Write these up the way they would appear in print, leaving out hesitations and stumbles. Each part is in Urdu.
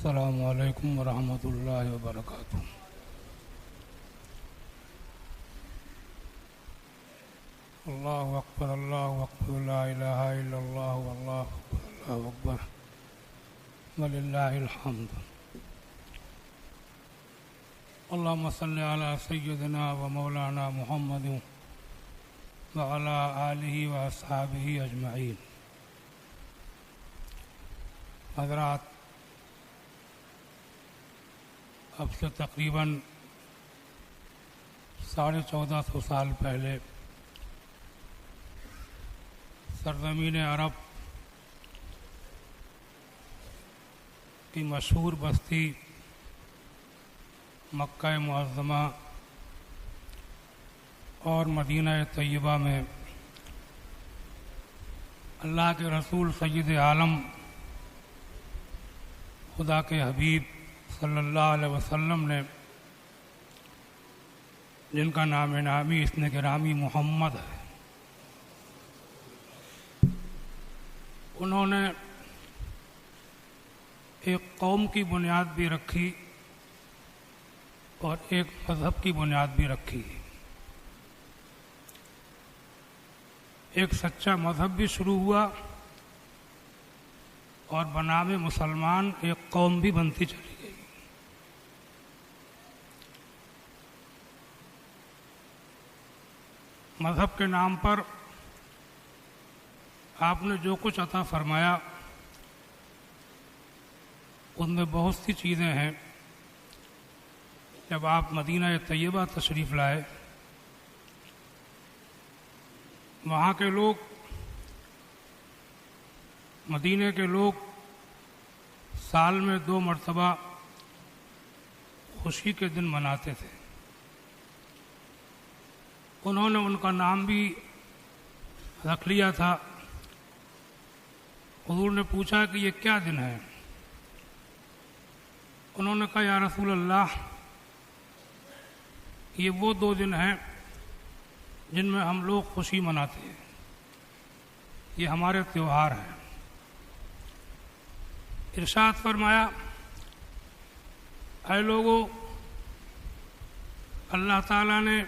السلام علیکم ورحمۃ اللہ وبرکاتہ۔ اللہ اکبر اللہ اکبر لا الہ الا اللہ واللہ اکبر اللہ اکبر وللہ الحمد۔ اللہم صلی علی سیدنا و مولانا محمد وعلی آلہ و اصحابہ اجمعین۔ حضرات، اب سے تقریباً 1450 سال پہلے سرزمین عرب کی مشہور بستی مکہ معظمہ اور مدینہ طیبہ میں اللہ کے رسول سید عالم خدا کے حبیب صلی اللہ علیہ وسلم نے، جن کا نام نامی اسم گرامی محمد ہے، انہوں نے ایک قوم کی بنیاد بھی رکھی اور ایک مذہب کی بنیاد بھی رکھی۔ ایک سچا مذہب بھی شروع ہوا اور بنام مسلمان ایک قوم بھی بنتی چلی گئی۔ مذہب کے نام پر آپ نے جو کچھ عطا فرمایا ان میں بہت سی چیزیں ہیں۔ جب آپ مدینہ طیبہ تشریف لائے، وہاں کے لوگ، مدینہ کے لوگ سال میں 2 مرتبہ خوشی کے دن مناتے تھے۔ انہوں نے ان کا نام بھی رکھ لیا تھا۔ حضور نے پوچھا کہ یہ کیا دن ہے؟ انہوں نے کہا یا رسول اللہ، یہ وہ 2 دن ہیں جن میں ہم لوگ خوشی مناتے ہیں، یہ ہمارے تہوار ہیں۔ ارشاد فرمایا، اے لوگو، اللہ تعالیٰ نے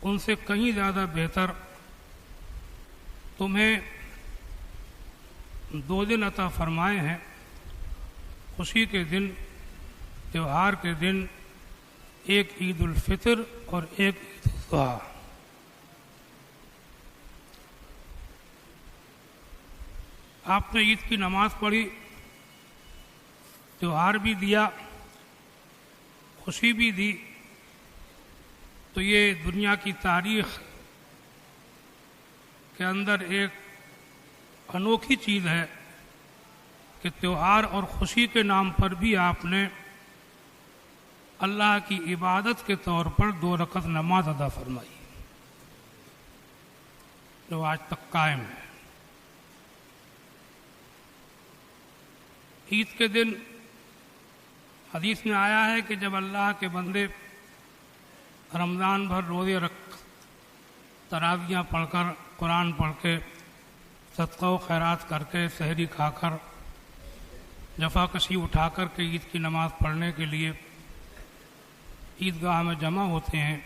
ان سے کہیں زیادہ بہتر تمہیں 2 دن عطا فرمائے ہیں، خوشی کے دن، تہوار کے دن، ایک عید الفطر اور ایک عید الاضحیٰ۔ آپ نے عید کی نماز پڑھی، تہوار بھی دیا، خوشی بھی دی، تو یہ دنیا کی تاریخ کے اندر ایک انوکھی چیز ہے کہ تہوار اور خوشی کے نام پر بھی آپ نے اللہ کی عبادت کے طور پر 2 رکعت نماز ادا فرمائی، جو آج تک قائم ہے۔ عید کے دن حدیث میں آیا ہے کہ جب اللہ کے بندے رمضان بھر روزے رکھ، تراویحاں پڑھ کر، قرآن پڑھ کے، صدقہ و خیرات کر کے، سحری کھا کر، جفا کشی اٹھا کر کے عید کی نماز پڑھنے کے لیے عیدگاہ میں جمع ہوتے ہیں،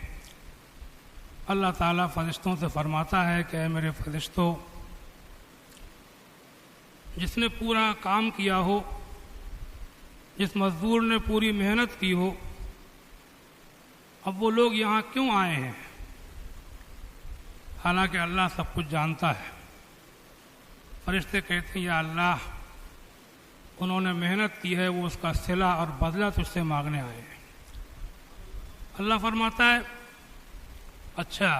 اللہ تعالیٰ فرشتوں سے فرماتا ہے کہ اے میرے فرشتوں، جس نے پورا کام کیا ہو، جس مزدور نے پوری محنت کی ہو، اب وہ لوگ یہاں کیوں آئے ہیں؟ حالانکہ اللہ سب کچھ جانتا ہے۔ فرشتے کہتے ہیں یا اللہ، انہوں نے محنت کی ہے، وہ اس کا صلہ اور بدلہ تجھ سے مانگنے آئے ہیں۔ اللہ فرماتا ہے اچھا،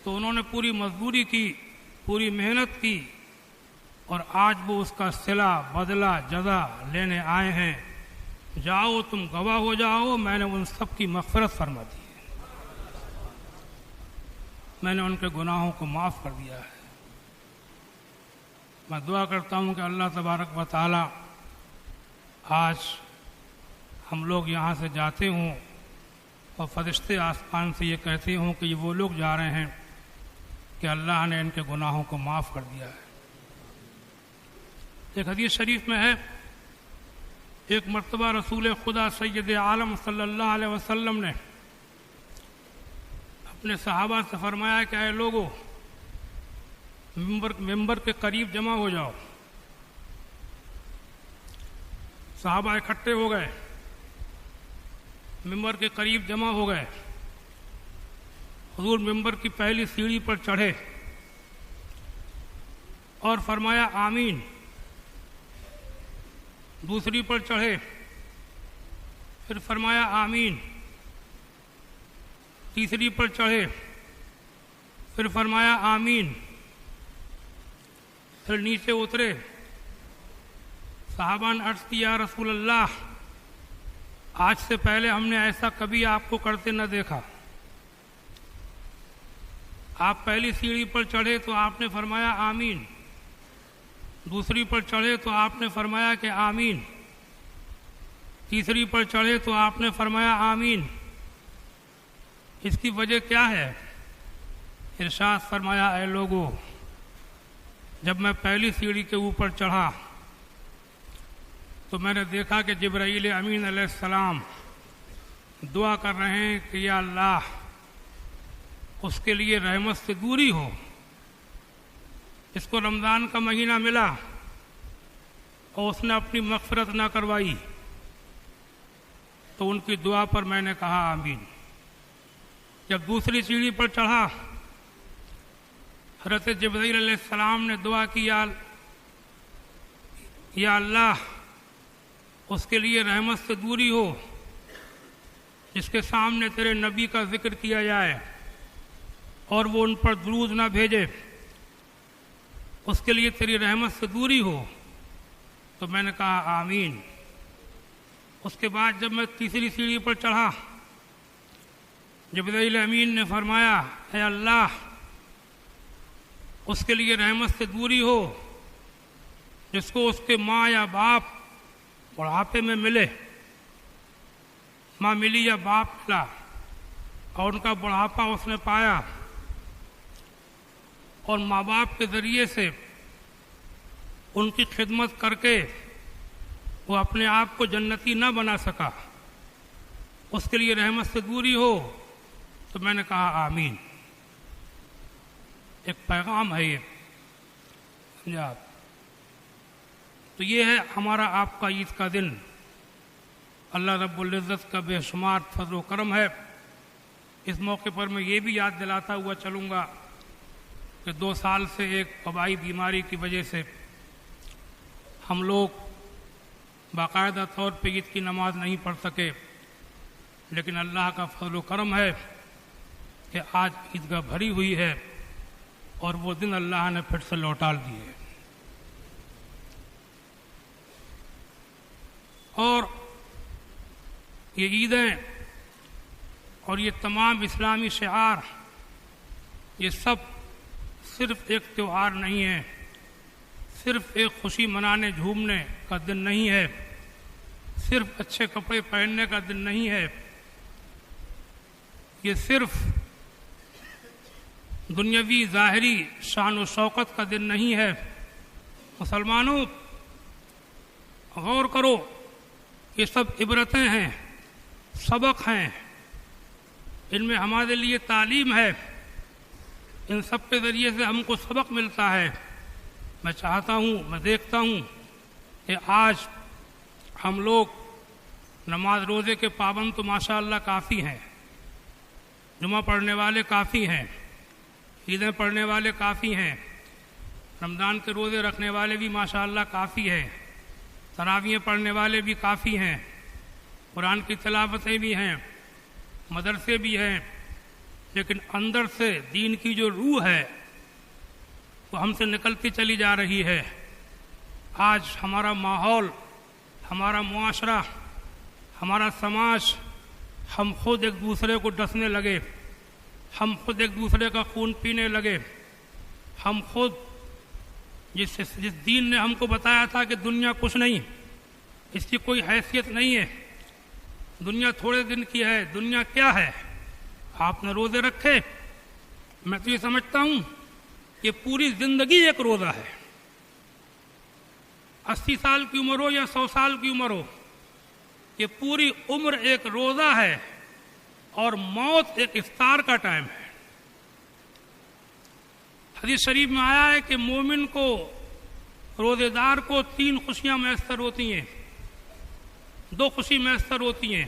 تو انہوں نے پوری مزدوری کی، پوری محنت کی، اور آج وہ اس کا صلہ، بدلہ، جزا لینے آئے ہیں، جاؤ تم گواہ ہو جاؤ، میں نے ان سب کی مغفرت فرما دی ہے، میں نے ان کے گناہوں کو معاف کر دیا ہے۔ میں دعا کرتا ہوں کہ اللہ تبارک و تعالی آج ہم لوگ یہاں سے جاتے ہوں اور فرشتے آسمان سے یہ کہتے ہوں کہ یہ وہ لوگ جا رہے ہیں کہ اللہ نے ان کے گناہوں کو معاف کر دیا ہے۔ ایک حدیث شریف میں ہے ایک مرتبہ رسول خدا سید عالم صلی اللہ علیہ وسلم نے اپنے صحابہ سے فرمایا کہ اے لوگو ممبر کے قریب جمع ہو جاؤ۔ صحابہ اکٹھے ہو گئے، ممبر کے قریب جمع ہو گئے۔ حضور ممبر کی پہلی سیڑھی پر چڑھے اور فرمایا آمین، دوسری پر چڑھے پھر فرمایا آمین، تیسری پر چڑھے پھر فرمایا آمین، پھر نیچے اترے۔ صحابہ نے عرض کیا یا رسول اللہ، آج سے پہلے ہم نے ایسا کبھی آپ کو کرتے نہ دیکھا۔ آپ پہلی سیڑھی پر چڑھے تو آپ نے فرمایا آمین، دوسری پر چڑھے تو آپ نے فرمایا کہ آمین، تیسری پر چڑھے تو آپ نے فرمایا آمین۔ اس کی وجہ کیا ہے؟ ارشاد فرمایا اے لوگو، جب میں پہلی سیڑھی کے اوپر چڑھا تو میں نے دیکھا کہ جبرائیل امین علیہ السلام دعا کر رہے ہیں کہ یا اللہ اس کے لیے رحمت سے دوری ہو۔ اس کو رمضان کا مہینہ ملا اور اس نے اپنی مغفرت نہ کروائی، تو ان کی دعا پر میں نے کہا آمین۔ جب دوسری سیڑھی پر چڑھا، حضرت جبرائیل علیہ السلام نے دعا کی یا اللہ اس کے لیے رحمت سے دوری ہو، جس کے سامنے تیرے نبی کا ذکر کیا جائے اور وہ ان پر درود نہ بھیجے، اس کے لیے تیری رحمت سے دوری ہو۔ تو میں نے کہا آمین۔ اس کے بعد جب میں تیسری سیڑھی پر چڑھا، جبرائیل امین نے فرمایا اے اللہ اس کے لیے رحمت سے دوری ہو جس کو اس کے ماں یا باپ بڑھاپے میں ملے، ماں ملی یا باپ ملا اور ان کا بڑھاپا اس نے پایا، اور ماں باپ کے ذریعے سے ان کی خدمت کر کے وہ اپنے آپ کو جنتی نہ بنا سکا، اس کے لیے رحمت سے دوری ہو۔ تو میں نے کہا آمین۔ ایک پیغام ہے یہ، سمجھے آپ؟ تو یہ ہے ہمارا آپ کا عید کا دن۔ اللہ رب العزت کا بے شمار فضل و کرم ہے۔ اس موقع پر میں یہ بھی یاد دلاتا ہوا چلوں گا کہ 2 سال سے ایک وبائی بیماری کی وجہ سے ہم لوگ باقاعدہ طور پہ عید کی نماز نہیں پڑھ سکے، لیکن اللہ کا فضل و کرم ہے کہ آج عیدگاہ بھری ہوئی ہے اور وہ دن اللہ نے پھر سے لوٹا دیے۔ اور یہ عیدیں اور یہ تمام اسلامی شعار، یہ سب صرف ایک تہوار نہیں ہے، صرف ایک خوشی منانے جھومنے کا دن نہیں ہے، صرف اچھے کپڑے پہننے کا دن نہیں ہے، یہ صرف دنیاوی ظاہری شان و شوکت کا دن نہیں ہے۔ مسلمانوں غور کرو، یہ سب عبرتیں ہیں، سبق ہیں، ان میں ہمارے لیے تعلیم ہے، ان سب کے ذریعے سے ہم کو سبق ملتا ہے۔ میں چاہتا ہوں، میں دیکھتا ہوں کہ آج ہم لوگ نماز روزے کے پابند تو ماشاءاللہ کافی ہیں، جمعہ پڑھنے والے کافی ہیں، عیدیں پڑھنے والے کافی ہیں، رمضان کے روزے رکھنے والے بھی ماشاءاللہ کافی ہیں، تراویحیں پڑھنے والے بھی کافی ہیں، قرآن کی تلاوتیں بھی ہیں، مدرسے بھی ہیں، لیکن اندر سے دین کی جو روح ہے وہ ہم سے نکلتی چلی جا رہی ہے۔ آج ہمارا ماحول، ہمارا معاشرہ، ہمارا سماج، ہم خود ایک دوسرے کو ڈسنے لگے، ہم خود ایک دوسرے کا خون پینے لگے، ہم خود جس دین نے ہم کو بتایا تھا کہ دنیا کچھ نہیں، اس کی کوئی حیثیت نہیں ہے، دنیا تھوڑے دن کی ہے، دنیا کیا ہے؟ آپ نے روزے رکھے، میں تو یہ سمجھتا ہوں کہ پوری زندگی ایک روزہ ہے۔ 80 سال کی عمر ہو یا 100 سال کی عمر ہو، یہ پوری عمر ایک روزہ ہے اور موت ایک افطار کا ٹائم ہے۔ حدیث شریف میں آیا ہے کہ مومن کو، روزے دار کو 3 خوشیاں میسر ہوتی ہیں، 2 خوشی میسر ہوتی ہیں،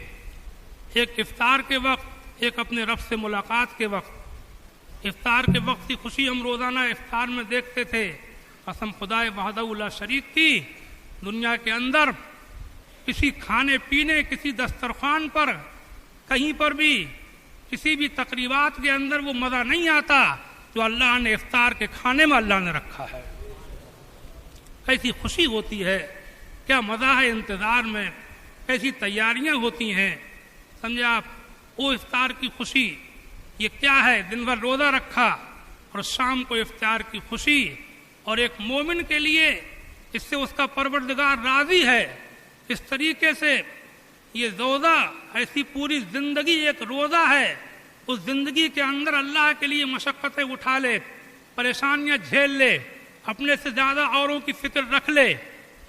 ایک افطار کے وقت، ایک اپنے رب سے ملاقات کے وقت۔ افطار کے وقت کی خوشی ہم روزانہ افطار میں دیکھتے تھے، قسم خدائے وحدہ لا شریک کی، دنیا کے اندر کسی کھانے پینے، کسی دسترخوان پر، کہیں پر بھی، کسی بھی تقریبات کے اندر وہ مزہ نہیں آتا جو اللہ نے افطار کے کھانے میں اللہ نے رکھا ہے۔ کیسی خوشی ہوتی ہے، کیا مزہ ہے انتظار میں، کیسی تیاریاں ہوتی ہیں، سمجھے آپ؟ وہ افطار کی خوشی یہ کیا ہے؟ دن بھر روزہ رکھا اور شام کو افطار کی خوشی۔ اور ایک مومن کے لیے اس سے اس کا پروردگار راضی ہے۔ اس طریقے سے یہ روزہ ایسی پوری زندگی ایک روزہ ہے، اس زندگی کے اندر اللہ کے لیے مشقتیں اٹھا لے، پریشانیاں جھیل لے، اپنے سے زیادہ اوروں کی فکر رکھ لے،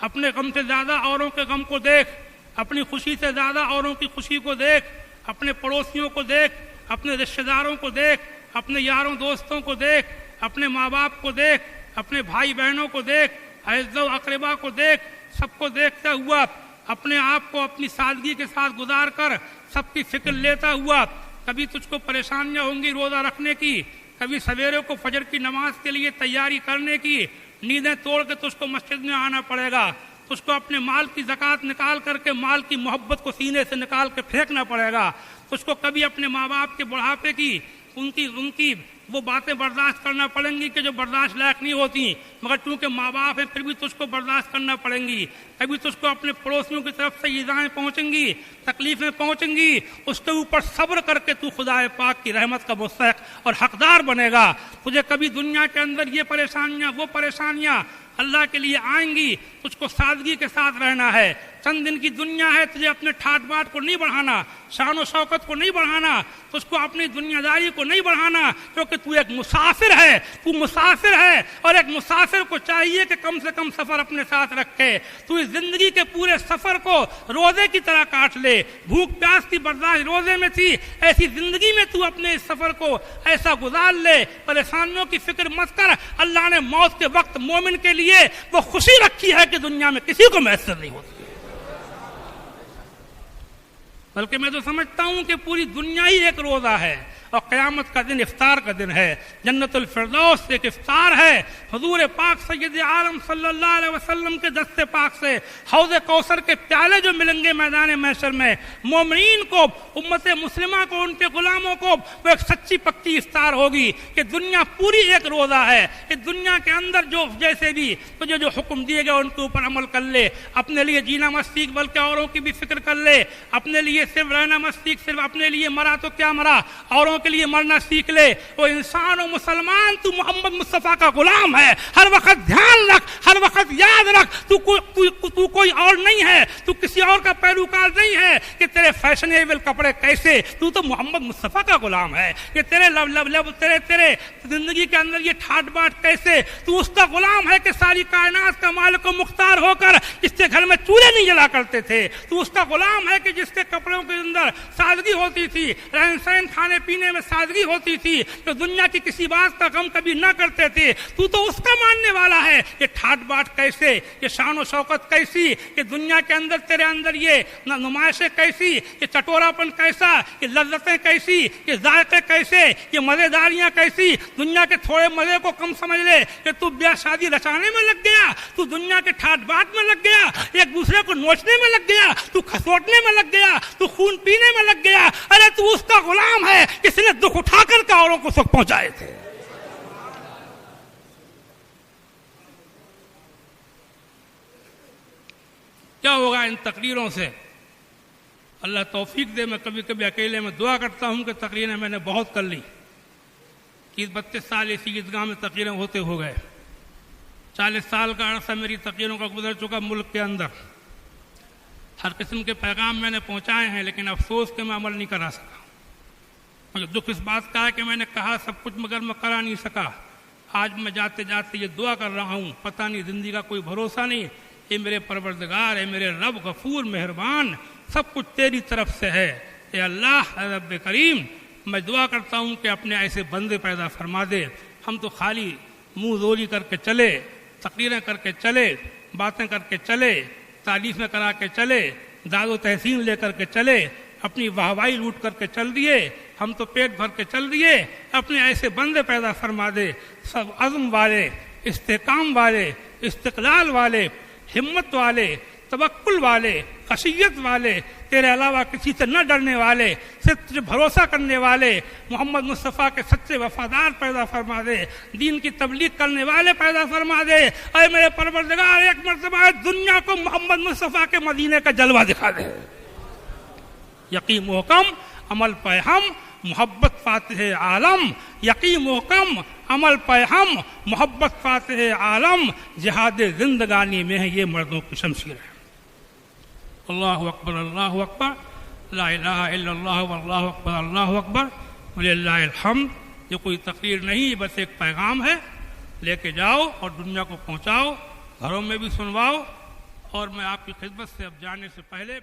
اپنے غم سے زیادہ اوروں کے غم کو دیکھ، اپنی خوشی سے زیادہ اوروں کی خوشی کو دیکھ، اپنے پڑوسیوں کو دیکھ، اپنے رشتہ داروں کو دیکھ، اپنے یاروں دوستوں کو دیکھ، اپنے ماں باپ کو دیکھ، اپنے بھائی بہنوں کو دیکھ، اعزاء و اقربا کو دیکھ، سب کو دیکھتا ہوا اپنے آپ کو اپنی سادگی کے ساتھ گزار کر سب کی فکر لیتا ہوا، کبھی تجھ کو پریشانیاں ہوں گی روزہ رکھنے کی، کبھی سویرے کو فجر کی نماز کے لیے تیاری کرنے کی، نیندیں توڑ کے تجھ کو مسجد میں آنا پڑے گا، تجھ کو اپنے مال کی زکوٰۃ نکال کر کے مال کی محبت کو سینے سے نکال کے پھینکنا پڑے گا، تجھ کو کبھی اپنے ماں باپ کے بڑھاپے کی ان کی وہ باتیں برداشت کرنا پڑیں گی کہ جو برداشت لائق نہیں ہوتی، مگر چونکہ ماں باپ ہیں پھر بھی تجھ کو برداشت کرنا پڑیں گی، کبھی تجھ کو اپنے پڑوسیوں کی طرف سے ایذائیں پہنچیں گی، تکلیفیں پہنچیں گی، اس کے اوپر صبر کر کے تو خدا پاک کی رحمت کا مستحق اور حقدار بنے گا۔ تجھے کبھی دنیا کے اندر یہ پریشانیاں وہ پریشانیاں اللہ کے لیے آئیں گی، تجھ کو سادگی کے ساتھ رہنا ہے، چند دن کی دنیا ہے، تجھے اپنے ٹھاٹ باٹ کو نہیں بڑھانا، شان و شوکت کو نہیں بڑھانا، تجھ کو اپنی دنیا داری کو نہیں بڑھانا، کیونکہ تو ایک مسافر ہے، تو مسافر ہے، اور ایک مسافر کو چاہیے کہ کم سے کم سفر اپنے ساتھ رکھے۔ تو اس زندگی کے پورے سفر کو روزے کی طرح کاٹ لے، بھوک پیاس کی برداشت روزے میں تھی، ایسی زندگی میں تو اپنے اس سفر کو ایسا گزار لے، پریشانیوں کی فکر مت کر۔ اللہ نے موت کے وقت مومن کے لیے وہ خوشی رکھی ہے کہ دنیا میں کسی کو میسر نہیں ہوتی، بلکہ میں تو سمجھتا ہوں کہ پوری دنیا ہی ایک روزہ ہے، اور قیامت کا دن افطار کا دن ہے، جنت الفردوس ایک افطار ہے۔ حضور پاک سید عالم صلی اللہ علیہ وسلم کے دست پاک سے حوض کوثر کے پیالے جو ملیں گے میدان محشر میں، مومنین کو، امت مسلمہ کو، ان کے غلاموں کو، وہ ایک سچی پکی افطار ہوگی کہ دنیا پوری ایک روزہ ہے، کہ دنیا کے اندر جو جیسے بھی تجھے جو حکم دیے گئے ان کے اوپر عمل کر لے، اپنے لیے جینا مت سیکھ بلکہ اوروں کی بھی فکر کر لے، اپنے لیے صرف رہنا مت سیکھ، صرف اپنے لیے مرا تو کیا مرا، اوروں کے لیے مرنا سیکھ لے۔ وہ انسان و مسلمان، تو محمد مصطفیٰ کا غلام ہے، ہر وقت دھیان رکھ، ہر وقت یاد رکھ، تو کوئی اور نہیں ہے، تو کسی اور کا پیروکار نہیں ہے کہ تیرے فیشنیبل کپڑے کیسے، تو محمد مصطفیٰ کا غلام ہے، کہ تیرے تیرے زندگی کے اندر یہ ٹھاٹ باٹ کیسے، تو اس کا غلام ہے کہ ساری کائنات کا مالک و مختار ہو کر جس کے گھر میں چولہے نہیں جلا کرتے تھے، تو اس کا غلام ہے کہ جس کے کپڑوں کے اندر سادگی ہوتی تھی، رہن سہن کھانے پینے میں سادگی ہوتی تھی، جو دنیا کی کسی بات کا غم کبھی نہ کرتے تھے، تو اس کا ماننے والا ہے۔ یہ ٹھاٹ باٹ کیسے، یہ شان و شوکت کیسی، کہ دنیا کے اندر تیرے اندر یہ نمائشیں کیسی، یہ چٹورا پن کیسا، یہ لذتیں کیسی، یہ ذائقے کیسے، یہ مزیداریاں کیسی، دنیا کے تھوڑے مزے کو کم سمجھ لے کہ تو بیاہ شادی رچانے میں لگ گیا، تو دنیا کے ٹھاٹ باٹ میں لگ گیا، ایک دوسرے کو نوچنے میں لگ گیا، تو کھسوٹنے میں لگ گیا، تو خون پینے میں لگ گیا۔ ارے تو اس کا غلام ہے جس نے دکھ اٹھا کر کے اوروں کو سکھ پہنچائے تھے۔ کیا ہوگا ان تقریروں سے؟ اللہ توفیق دے۔ میں کبھی کبھی اکیلے میں دعا کرتا ہوں کہ تقریریں میں نے بہت کر لی، 32 سال اسی عیدگاہ میں تقریریں ہوتے ہو گئے، 40 سال کا عرصہ میری تقریروں کا گزر چکا ملک کے اندر، ہر قسم کے پیغام میں نے پہنچائے ہیں، لیکن افسوس کہ میں عمل نہیں کرا سکا۔ مجھے دکھ اس بات کا ہے کہ میں نے کہا سب کچھ مگر میں کرا نہیں سکا۔ آج میں جاتے جاتے یہ دعا کر رہا ہوں، پتہ نہیں زندگی کا کوئی بھروسہ نہیں، اے میرے پروردگار، اے میرے رب غفور مہربان، سب کچھ تیری طرف سے ہے۔ اے اللہ، اے رب کریم، میں دعا کرتا ہوں کہ اپنے ایسے بندے پیدا فرما دے۔ ہم تو خالی منہ زوری کر کے چلے، تقریریں کر کے چلے، باتیں کر کے چلے، تعریفیں کرا کے چلے، داد و تحسین لے کر کے چلے، اپنی واہوائی لوٹ کر کے چل دیے، ہم تو پیٹ بھر کے چل دیے۔ اپنے ایسے بندے پیدا فرما دے، سب عزم والے، استحکام والے، استقلال والے، ہمت والے، توکل والے، خشیت والے، تیرے علاوہ کسی سے نہ ڈرنے والے، صرف تجھے بھروسہ کرنے والے، محمد مصطفیٰ کے سچے وفادار پیدا فرما دے، دین کی تبلیغ کرنے والے پیدا فرما دے۔ اے میرے پروردگار، ایک مرتبہ دنیا کو محمد مصطفیٰ کے مدینے کا جلوہ دکھا دے۔ یقین محکم، عمل پہ ہم، محبت فاتح عالم، یقین محکم، عمل پہ ہم، محبت فاتح عالم، جہاد زندگانی میں ہے یہ مردوں کی شمشیر ہے۔ اللہ اکبر، اللہ اکبر، لا الہ الا اللہ واللہ اکبر، اللہ اکبر، وللہ الحمد۔ یہ کوئی تقریر نہیں، بس ایک پیغام ہے، لے کے جاؤ اور دنیا کو پہنچاؤ، گھروں میں بھی سنواؤ۔ اور میں آپ کی خدمت سے اب جانے سے پہلے